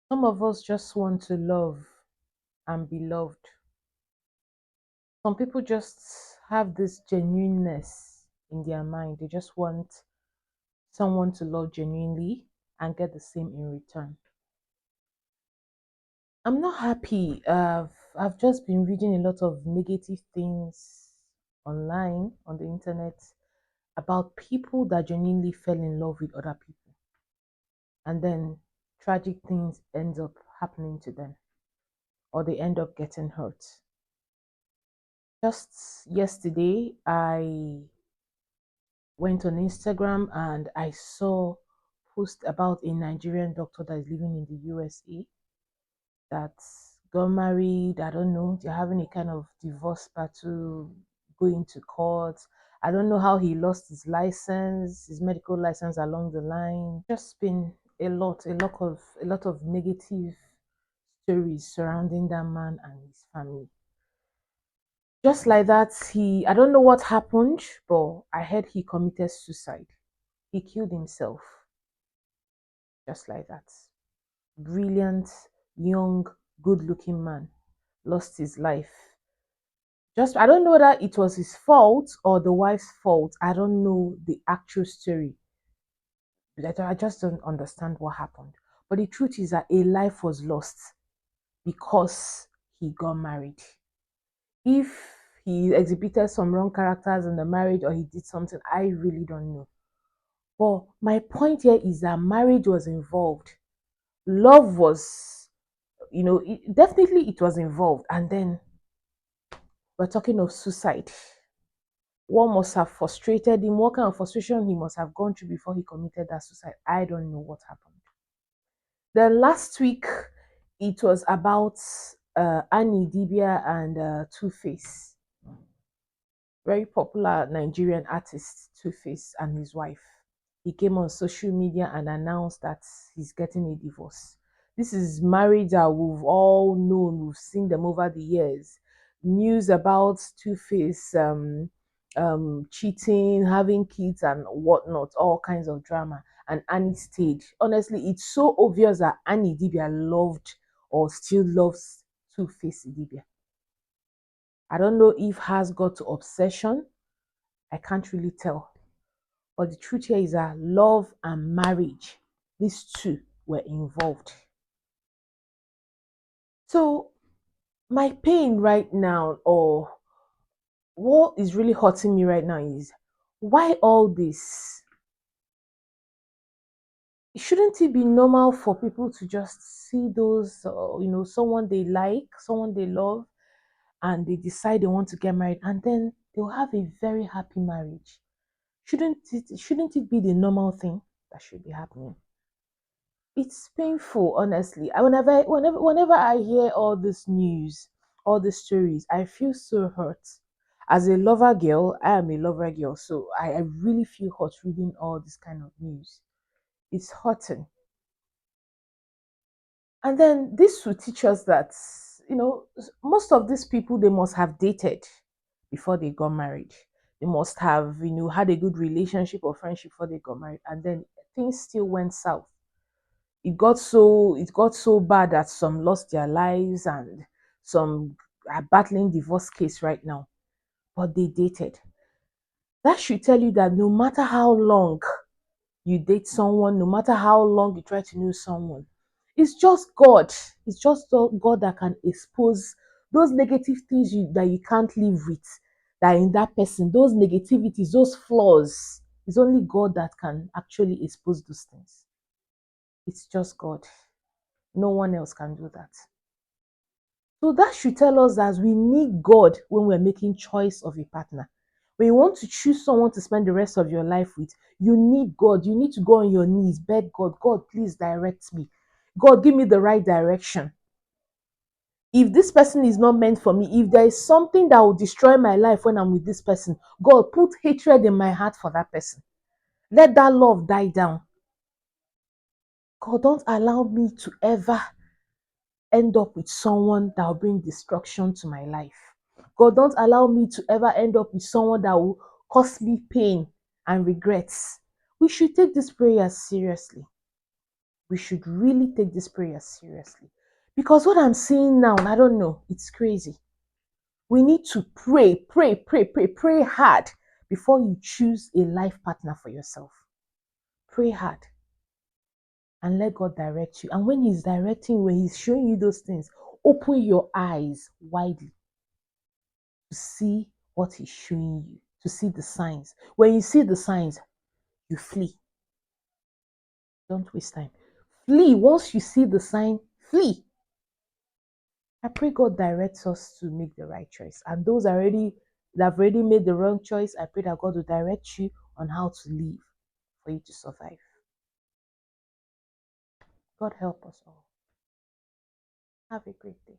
Some of us just want to love and be loved. Some people just have this genuineness in their mind. They just want someone to love genuinely and get the same in return. I'm not happy. I've just been reading a lot of negative things online on the internet about people that genuinely fell in love with other people, and then tragic things end up happening to them, or they end up getting hurt. Just yesterday, I went on Instagram and I saw post about a Nigerian doctor that is living in the USA that got married. I don't know, they're having a kind of divorce battle, going to court. I don't know how he lost his license, his medical license along the line. Just been a lot of negative stories surrounding that man and his family. Just like that, I don't know what happened, but I heard he committed suicide. He killed himself, just like that. Brilliant, young, good looking man lost his life. Just, I don't know whether it was his fault or the wife's fault. I don't know the actual story. I just don't understand what happened. But the truth is that a life was lost because he got married. If he exhibited some wrong characters in the marriage or he did something, I really don't know. But my point here is that marriage was involved. Love was, definitely it was involved. And then we're talking of suicide. What must have frustrated him? What kind of frustration he must have gone through before he committed that suicide? I don't know what happened. Then last week, it was about Annie Dibia and Two Face, very popular Nigerian artist Two Face and his wife. He came on social media and announced that he's getting a divorce. This is marriage that we've all known, we've seen them over the years. News about Two Face cheating, having kids, and whatnot, all kinds of drama. And Annie stayed. Honestly, it's so obvious that Annie Dibia loved or still loves Two Face Dibia. I don't know if has got to obsession. I can't really tell. But the truth here is that love and marriage, these two were involved. So my pain right now, or what is really hurting me right now, is why all this? Shouldn't it be normal for people to just see those, someone they like, someone they love, and they decide they want to get married, and then they'll have a very happy marriage? Shouldn't it be the normal thing that should be happening? It's painful, honestly. Whenever I hear all this news, all these stories, I feel so hurt. As a lover girl, I am a lover girl, so I really feel hurt reading all this kind of news. It's hurting. And then this will teach us that, most of these people, they must have dated before they got married. They must have, had a good relationship or friendship before they got married, and then things still went south. It got so bad that some lost their lives and some are battling divorce case right now, but they dated. That should tell you that no matter how long you date someone, no matter how long you try to know someone, it's just God. It's just God that can expose those negative things that you can't live with, that in that person, those negativities, those flaws. It's only God that can actually expose those things. It's just God. No one else can do that. So that should tell us that we need God when we're making choice of a partner. When you want to choose someone to spend the rest of your life with, you need God. You need to go on your knees, beg God, God, please direct me. God, give me the right direction. If this person is not meant for me, if there is something that will destroy my life when I'm with this person, God, put hatred in my heart for that person. Let that love die down. God, don't allow me to ever end up with someone that will bring destruction to my life. God, don't allow me to ever end up with someone that will cause me pain and regrets. We should take this prayer seriously. we should really take this prayer seriously. Because what I'm seeing now, I don't know, it's crazy. We need to pray hard before you choose a life partner for yourself. Pray hard and let God direct you. And when He's directing, when He's showing you those things, open your eyes widely to see what He's showing you, to see the signs. When you see the signs, you flee. Don't waste time. Flee. Once you see the sign, flee. I pray God directs us to make the right choice. And those that have already made the wrong choice, I pray that God will direct you on how to live for you to survive. God help us all. Have a great day.